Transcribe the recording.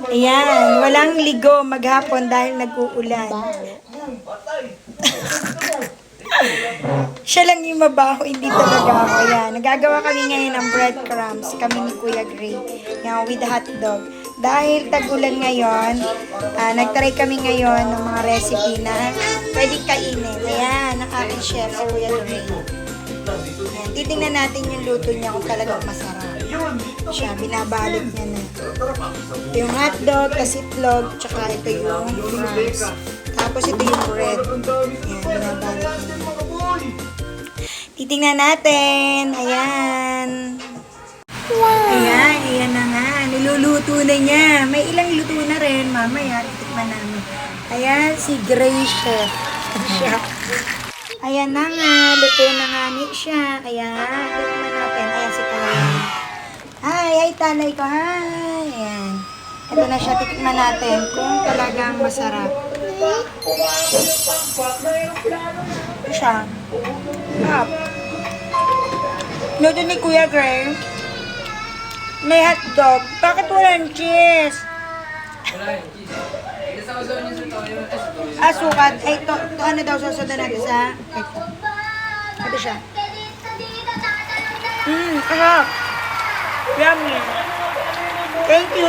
Ayan, walang ligo maghapon dahil nag-uulan. Siya lang yung mabaho, hindi talaga ako. Ayan, nagagawa kami ngayon ng breadcrumbs, kami ni Kuya Gray. Yan, with hotdog. Dahil tag-ulan ngayon, nagtry kami ngayon ng mga recipe na pwedeng kainin. Ayan, ang aking chef, si Kuya Gray. Ayan, titingnan natin yung luto niya kung talagang masarap. Siya, binabalik niya na. Ito yung hotdog, tas itlog, tsaka ito yung fries. Tapos ito yung bread. Ayan, binabalik niya. Titingnan natin. Ayan. Ayan, ayan na nga. Niluluto na niya. May ilang luto na rin. Mamaya, titikman namin. Ayan, si Gray Chef. Siya. Ayan na nga. Luto na nga ni siya. Ayan, titikman natin. Ayan si Tanay. Hi, Tanay ko. Hi. Ayan. Ito na siya. Titikman natin kung talagang masarap. Ito siya. Up. Luto ni Kuya Gray. May hotdog. Bakit walang cheese? Wala yung cheese. Isa-usaw niyo sa toyo. Sukat. Ay, ito ano daw sasundan natin sa... Ito. Ito siya. Sarap. Yummy. Thank you,